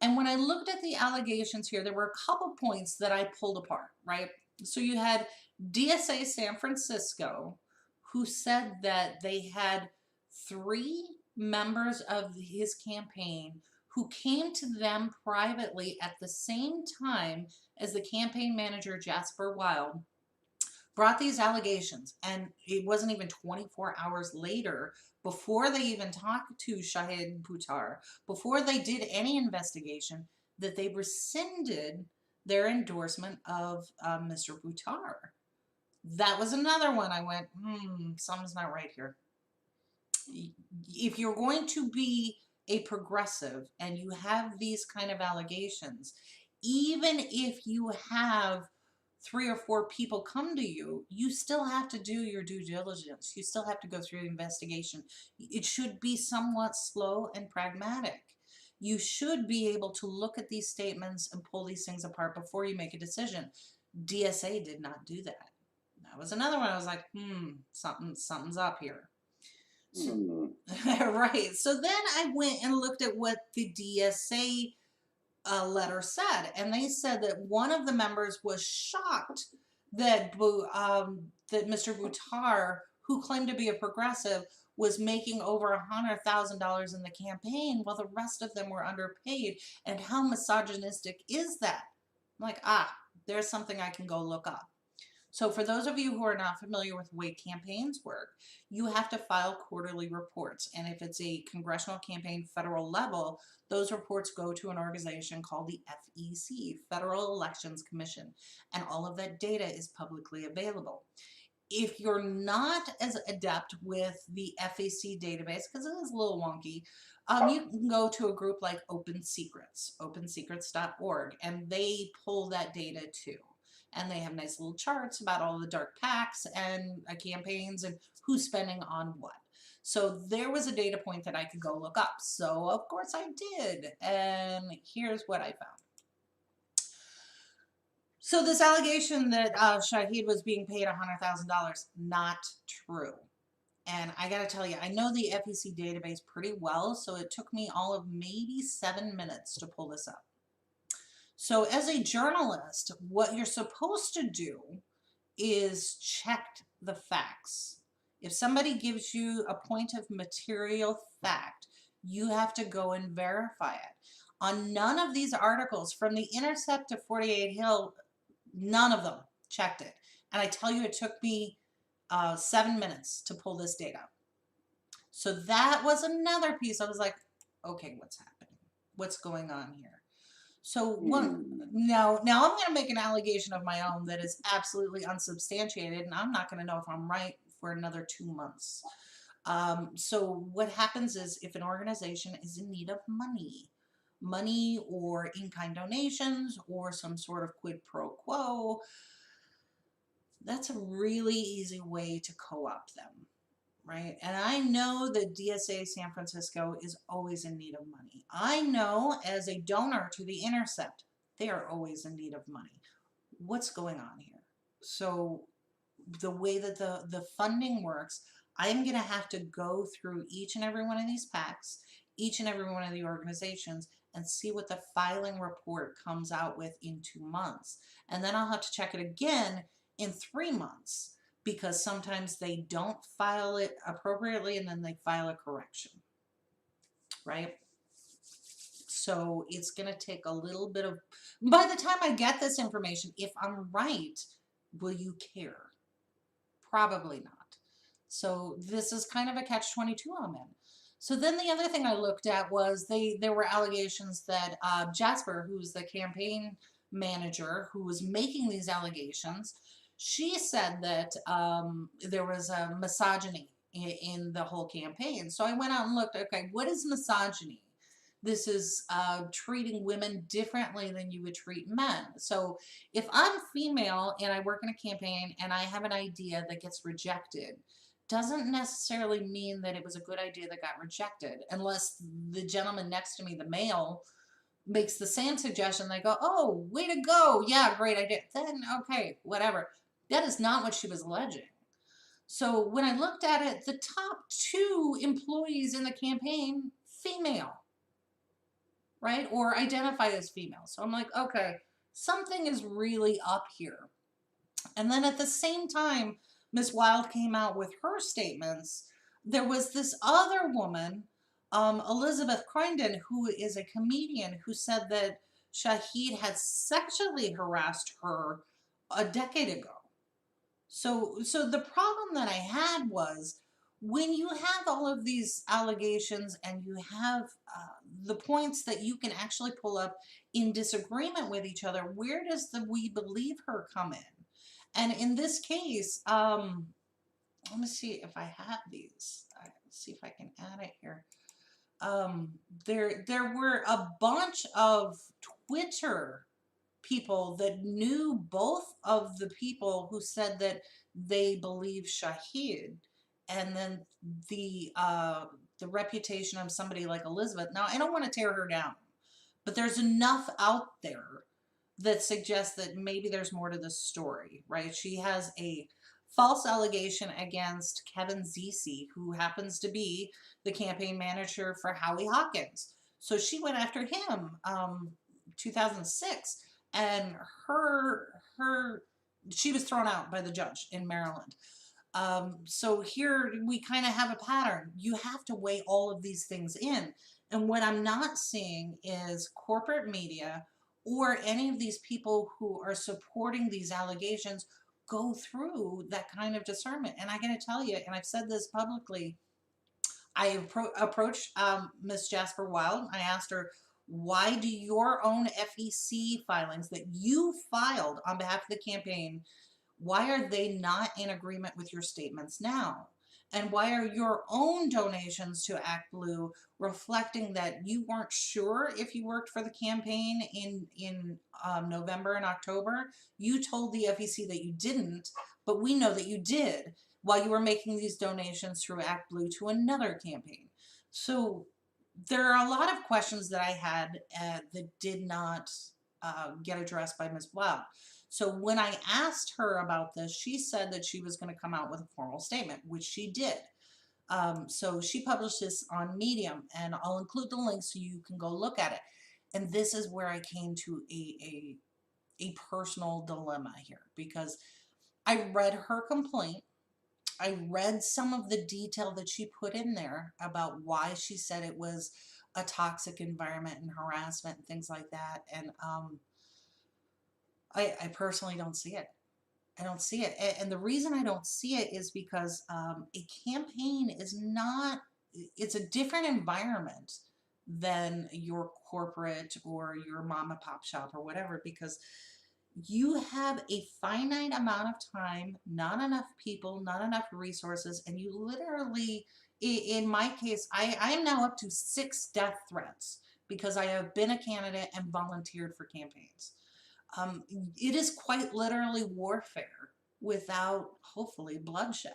And when I looked at the allegations here, there were a couple points that I pulled apart, right? So you had DSA San Francisco, who said that they had 3 members of his campaign who came to them privately at the same time as the campaign manager, Jasper Wild, brought these allegations. And it wasn't even 24 hours later, before they even talked to Shahid Buttar, before they did any investigation, that they rescinded their endorsement of Mr. Buttar. That was another one. I went, something's not right here. If you're going to be a progressive and you have these kind of allegations, even if you have 3 or 4 people come to you, you still have to do your due diligence. You still have to go through the investigation. It should be somewhat slow and pragmatic. You should be able to look at these statements and pull these things apart before you make a decision. DSA did not do that. That was another one. I was like, something's up here. So, right. So then I went and looked at what the DSA letter said, and they said that one of the members was shocked that that Mr. Buttar, who claimed to be a progressive, was making over $100,000 in the campaign while the rest of them were underpaid. And how misogynistic is that? I'm like, there's something I can go look up. So for those of you who are not familiar with the way campaigns work, you have to file quarterly reports. And if it's a congressional campaign federal level, those reports go to an organization called the FEC, Federal Elections Commission. And all of that data is publicly available. If you're not as adept with the FEC database, because it is a little wonky, you can go to a group like Open Secrets, opensecrets.org, and they pull that data too. And they have nice little charts about all the dark PACs and campaigns and who's spending on what. So there was a data point that I could go look up. So of course I did. And here's what I found. So this allegation that Shahid was being paid $100,000, not true. And I gotta tell you, I know the FEC database pretty well, so it took me all of maybe 7 minutes to pull this up. So as a journalist, what you're supposed to do is check the facts. If somebody gives you a point of material fact, you have to go and verify it. On none of these articles, from The Intercept to 48 Hill, none of them checked it. And I tell you, it took me 7 minutes to pull this data. So that was another piece. I was like, okay, what's happening? What's going on here? So now I'm going to make an allegation of my own that is absolutely unsubstantiated, and I'm not going to know if I'm right for another 2 months. So what happens is, if an organization is in need of money or in-kind donations or some sort of quid pro quo, that's a really easy way to co-opt them, right? And I know that DSA San Francisco is always in need of money. I know, as a donor to The Intercept, they are always in need of money. What's going on here? So the way that the funding works, I'm going to have to go through each and every one of these PACs, each and every one of the organizations, and see what the filing report comes out with in 2 months. And then I'll have to check it again in 3 months, because sometimes they don't file it appropriately and then they file a correction, right? So it's going to take a little bit of, by the time I get this information, if I'm right, will you care? Probably not. So this is kind of a catch-22 I'm in. So then the other thing I looked at was there were allegations that Jasper, who's the campaign manager who was making these allegations, she said that there was a misogyny in the whole campaign. So I went out and looked, okay, what is misogyny? This is treating women differently than you would treat men. So if I'm female and I work in a campaign and I have an idea that gets rejected, doesn't necessarily mean that it was a good idea that got rejected, unless the gentleman next to me, the male, makes the same suggestion. They go, oh, way to go. Yeah, great idea. Then, okay, whatever. That is not what she was alleging. So when I looked at it, the top 2 employees in the campaign, female, right? Or identify as female. So I'm like, okay, something is really up here. And then at the same time, Ms. Wild came out with her statements. There was this other woman, Elizabeth Croydon, who is a comedian, who said that Shahid had sexually harassed her a decade ago. So the problem that I had was, when you have all of these allegations and you have the points that you can actually pull up in disagreement with each other, where does the we believe her come in? And in this case, let me see if I have these. Let's see if I can add it here. There were a bunch of Twitter people that knew both of the people who said that they believe Shahid, and then the reputation of somebody like Elizabeth. Now, I don't want to tear her down, but there's enough out there that suggests that maybe there's more to this story, right? She has a false allegation against Kevin Zisi, who happens to be the campaign manager for Howie Hawkins. So she went after him 2006, and she was thrown out by the judge in Maryland. So here we kind of have a pattern. You have to weigh all of these things in. And what I'm not seeing is corporate media or any of these people who are supporting these allegations go through that kind of discernment. And I got to tell you, and I've said this publicly, I approached Miss Jasper Wild. I asked her, why do your own FEC filings that you filed on behalf of the campaign, why are they not in agreement with your statements now? And why are your own donations to Act Blue reflecting that you weren't sure if you worked for the campaign in November and October? You told the FEC that you didn't, but we know that you did while you were making these donations through Act Blue to another campaign. So there are a lot of questions that I had that did not get addressed by Ms. Wild. So when I asked her about this, she said that she was going to come out with a formal statement, which she did. So she published this on Medium, and I'll include the link so you can go look at it. And this is where I came to a personal dilemma here, because I read her complaint. I read some of the detail that she put in there about why she said it was a toxic environment and harassment and things like that. And I personally don't see it. I don't see it. And the reason I don't see it is because a campaign is not, it's a different environment than your corporate or your mom and pop shop or whatever, because you have a finite amount of time, not enough people, not enough resources, and you literally, in my case, I am now up to 6 death threats because I have been a candidate and volunteered for campaigns. It is quite literally warfare without, hopefully, bloodshed.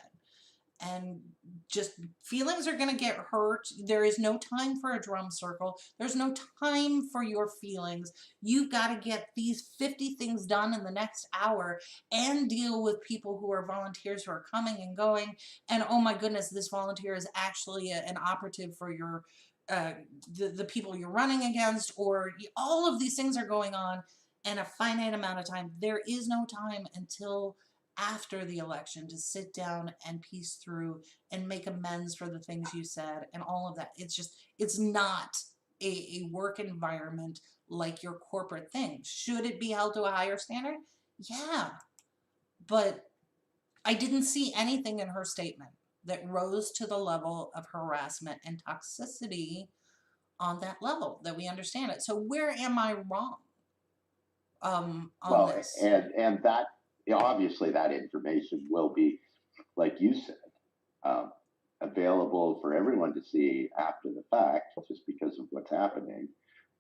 And just feelings are going to get hurt. There is no time for a drum circle. There's no time for your feelings. You've got to get these 50 things done in the next hour and deal with people who are volunteers who are coming and going. And oh my goodness, this volunteer is actually an operative for your the people you're running against, or all of these things are going on in a finite amount of time. There is no time until after the election to sit down and piece through and make amends for the things you said and all of that. It's just, it's not a work environment like your corporate thing. Should it be held to a higher standard? Yeah. But I didn't see anything in her statement that rose to the level of harassment and toxicity on that level that we understand it. So where am I wrong on this? And that, obviously that information will be, like you said, available for everyone to see after the fact, just because of what's happening.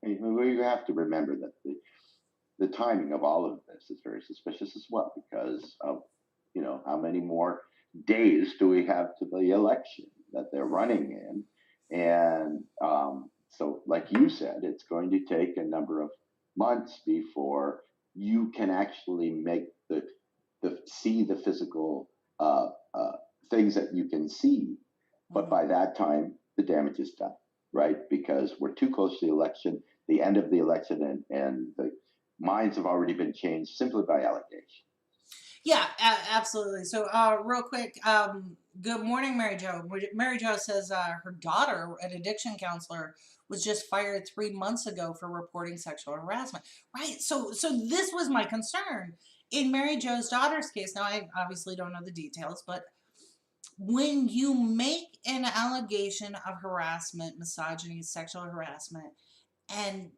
And we have to remember that the timing of all of this is very suspicious as well, because of, how many more days do we have to the election that they're running in? And so, like you said, it's going to take a number of months before you can actually make see the physical things that you can see. But by that time, the damage is done, right? Because we're too close to the election, the end of the election, and the minds have already been changed simply by allegation. Yeah, absolutely. So real quick, good morning, Mary Jo. Mary Jo says her daughter, an addiction counselor, was just fired 3 months ago for reporting sexual harassment. Right. So this was my concern in Mary Jo's daughter's case. Now, I obviously don't know the details, but when you make an allegation of harassment, misogyny, sexual harassment, and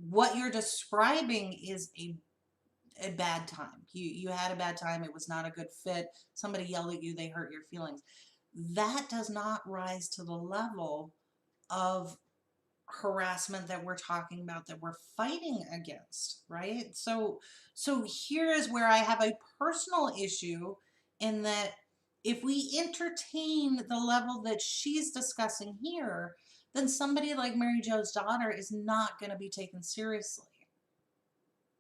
what you're describing is a bad time. You had a bad time. It was not a good fit. Somebody yelled at you. They hurt your feelings. That does not rise to the level of harassment that we're talking about, that we're fighting against, right? So here is where I have a personal issue, in that if we entertain the level that she's discussing here, then somebody like Mary Jo's daughter is not going to be taken seriously.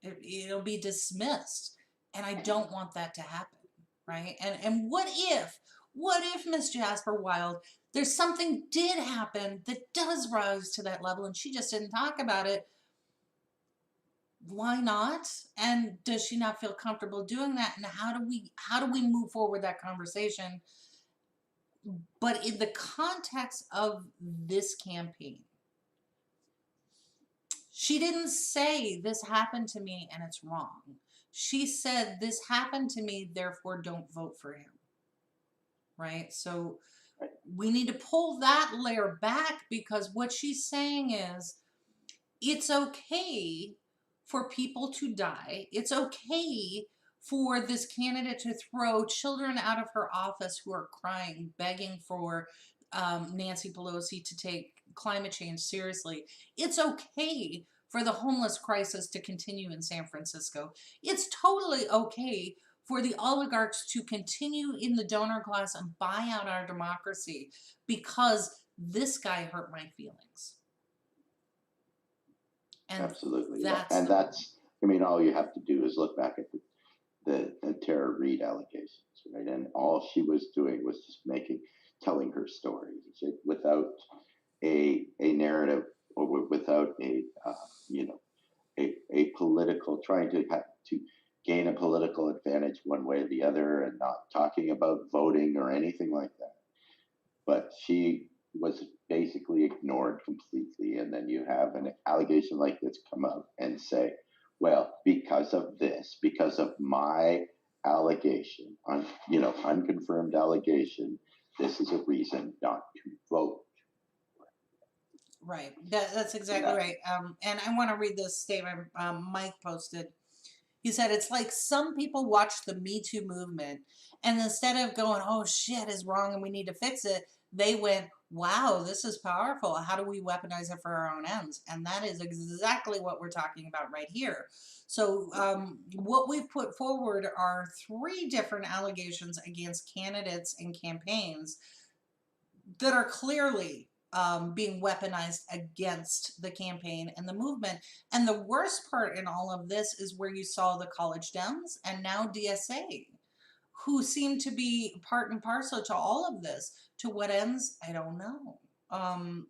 It'll be dismissed, and I don't want that to happen, right? And what if Miss Jasper Wild, there's something did happen that does rise to that level and she just didn't talk about it? Why not? And does she not feel comfortable doing that? And how do we move forward that conversation, but in the context of this campaign? She didn't say this happened to me and it's wrong. She said this happened to me, therefore don't vote for him. Right? So we need to pull that layer back, because what she's saying is it's okay for people to die. It's okay for this candidate to throw children out of her office who are crying, begging for Nancy Pelosi to take climate change seriously. It's okay for the homeless crisis to continue in San Francisco. It's totally okay for the oligarchs to continue in the donor class and buy out our democracy because this guy hurt my feelings. And absolutely. That's all you have to do is look back at the Tara Reid allegations, right? And all she was doing was just telling her story without a narrative, or without a political, trying to gain a political advantage one way or the other, and not talking about voting or anything like that. But she was basically ignored completely. And then you have an allegation like this come out and say, well, because of this, because of my allegation, unconfirmed allegation, this is a reason not to vote. Right. That's exactly right. And I want to read this statement Mike posted. He said, it's like some people watch the Me Too movement, and instead of going, oh, shit is wrong and we need to fix it, they went, wow, this is powerful. How do we weaponize it for our own ends? And that is exactly what we're talking about right here. So what we've put forward are 3 different allegations against candidates and campaigns that are clearly being weaponized against the campaign and the movement. And the worst part in all of this is where you saw the college Dems and now DSA, who seem to be part and parcel to all of this. To what ends, I don't know.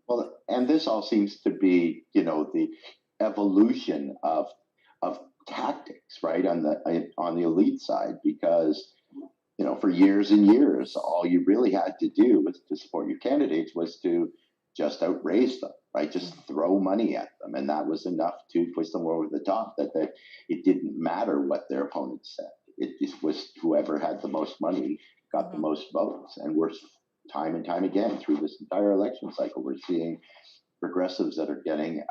Well, and this all seems to be, the evolution of tactics, right, on the elite side, because for years and years, all you really had to do was to support your candidates was to just outraise them, right? Just throw money at them, and that was enough to push them over the top. That it didn't matter what their opponents said; it just was whoever had the most money got the most votes. And we're time and time again through this entire election cycle, we're seeing progressives that are getting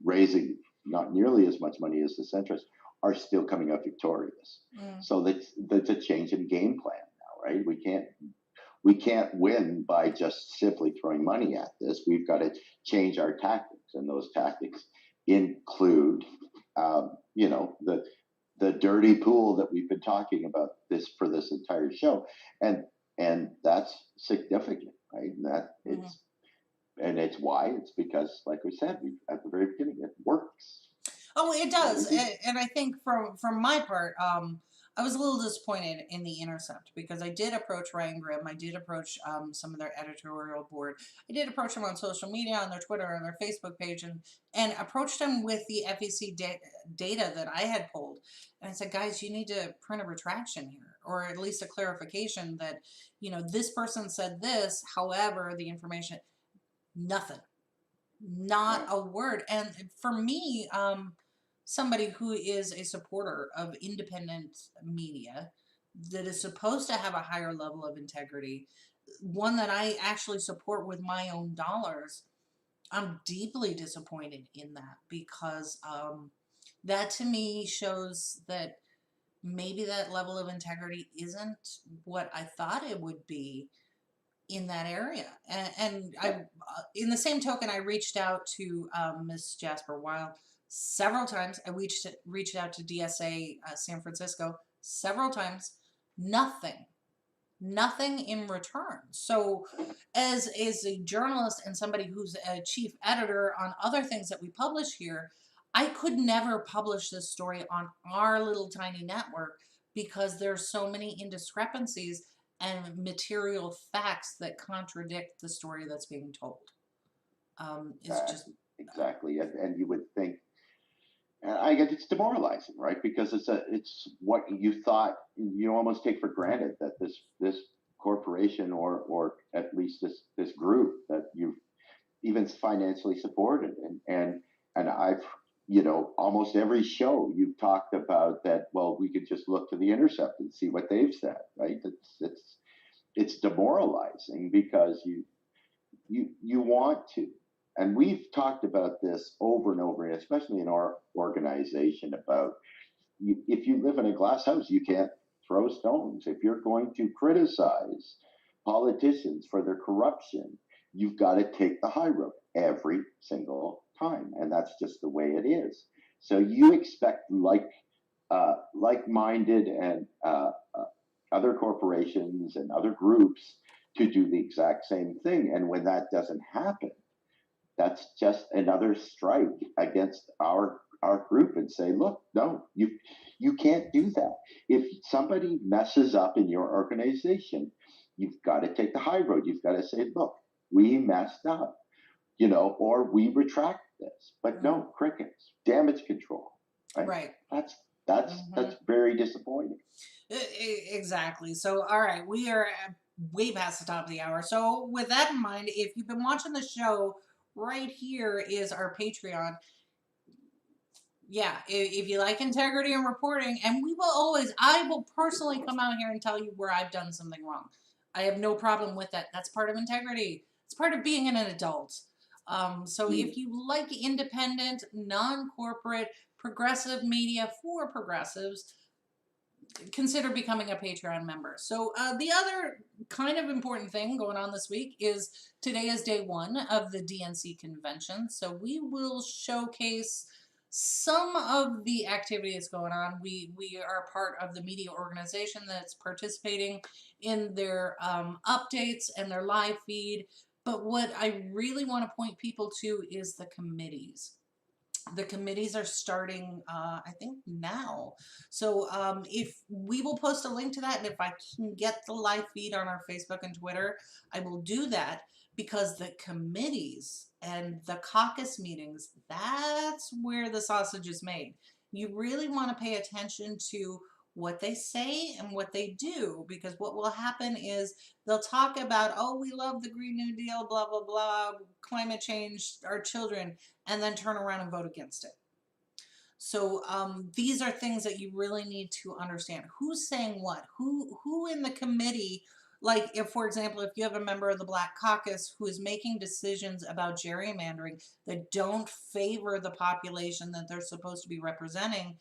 raising not nearly as much money as the centrists are still coming out victorious. So that's a change in game plan now, right? We can't win by just simply throwing money at this. We've got to change our tactics, and those tactics include, the dirty pool that we've been talking about for this entire show, and that's significant, right? And that it's why it's because, like we said at the very beginning, it works. Oh, it does. And I think from my part, I was a little disappointed in The Intercept, because I did approach Ryan Grimm. I did approach some of their editorial board. I did approach them on social media, on their Twitter, on their Facebook page, and approached them with the FEC data that I had pulled. And I said, guys, you need to print a retraction here, or at least a clarification that, this person said this, however, the information, nothing. Not a word. And for me, somebody who is a supporter of independent media that is supposed to have a higher level of integrity, one that I actually support with my own dollars, I'm deeply disappointed in that, because that to me shows that maybe that level of integrity isn't what I thought it would be in that area. And I, in the same token, I reached out to Miss Jasper Weil several times. I reached out to DSA San Francisco several times. Nothing in return. So as a journalist and somebody who's a chief editor on other things that we publish here, I could never publish this story on our little tiny network, because there's so many indiscrepancies and material facts that contradict the story that's being told. It's just exactly, and you would think, I guess it's demoralizing, right? Because it's what you thought, you almost take for granted that this corporation, or at least this group that you've even financially supported, and I've, almost every show you've talked about that, well, we could just look to The Intercept and see what they've said, right? It's demoralizing, because you want to, and we've talked about this over and over, especially in our organization, about if you live in a glass house, you can't throw stones. If you're going to criticize politicians for their corruption, you've got to take the high road every single time, and that's just the way it is. So you expect like-minded and other corporations and other groups to do the exact same thing, and when that doesn't happen, that's just another strike against our our group and say, look, no, you can't do that. If somebody messes up in your organization, you've got to take the high road. You've got to say, look, we messed up, or we retract this. But no, crickets, damage control, right? That's very disappointing. Exactly. So, all right, we are way past the top of the hour. So, with that in mind, if you've been watching the show, right here is our Patreon. Yeah, if you like integrity and reporting, and I will personally come out here and tell you where I've done something wrong. I have no problem with that. That's part of integrity. It's part of being an adult. So if you like independent, non-corporate, progressive media for progressives, consider becoming a Patreon member. So the other kind of important thing going on this week is today is day 1 of the DNC convention. So we will showcase some of the activity that's going on. We are part of the media organization that's participating in their updates and their live feed. But what I really want to point people to is the committees. The committees are starting, I think, now. So if we will post a link to that, and if I can get the live feed on our Facebook and Twitter, I will do that, because the committees and the caucus meetings, that's where the sausage is made. You really want to pay attention to what they say and what they do, because what will happen is they'll talk about, oh, we love the Green New Deal, blah, blah, blah, climate change, our children, and then turn around and vote against it. So these are things that you really need to understand. Who's saying what? Who in the committee, like if, for example, if you have a member of the Black Caucus who is making decisions about gerrymandering that don't favor the population that they're supposed to be representing,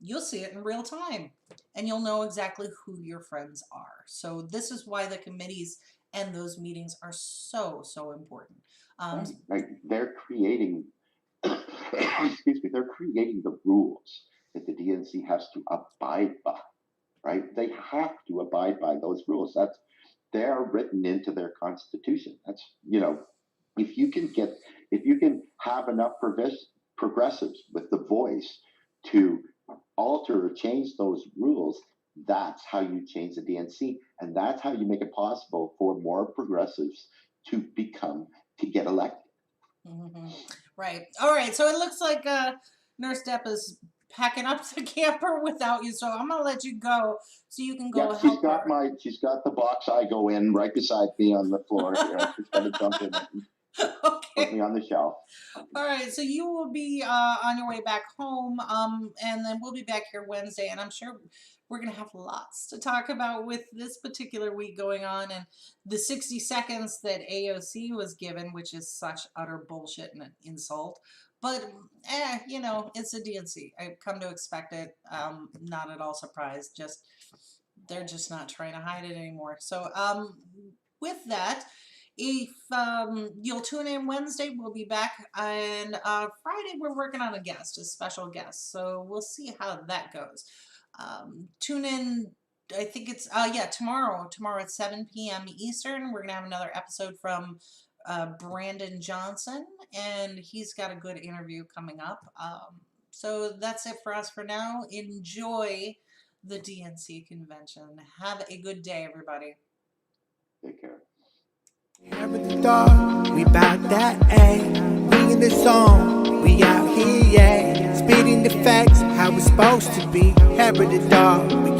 you'll see it in real time, and you'll know exactly who your friends are. So this is why the committees and those meetings are so, so important. Like they're creating, excuse me, they're creating the rules that the DNC has to abide by, right? They have to abide by those rules. They're written into their constitution. That's, if you can have enough progressives with the voice to alter or change those rules, that's how you change the DNC, and that's how you make it possible for more progressives to get elected. Right. All right. So it looks like Nurse Depp is packing up the camper without you, so I'm gonna let you go so you can go help her. She's got the box I go in right beside me on the floor here. She's gonna jump in and put me on the shelf. All right, so you will be on your way back home, and then we'll be back here Wednesday, and I'm sure we're going to have lots to talk about with this particular week going on, and the 60 seconds that AOC was given, which is such utter bullshit and an insult. But, it's a DNC. I've come to expect it. Not at all surprised. They're just not trying to hide it anymore. So, with that, if you'll tune in Wednesday, we'll be back. And Friday, we're working on a special guest. So we'll see how that goes. Tune in, I think it's, tomorrow at 7 p.m. Eastern. We're going to have another episode from Brandon Johnson. And he's got a good interview coming up. So that's it for us for now. Enjoy the DNC convention. Have a good day, everybody. Take care. Never the dog, we bout that, ayy. We in the zone, we out here, yeah. Spitting the facts, how it's supposed to be. Never the dog, we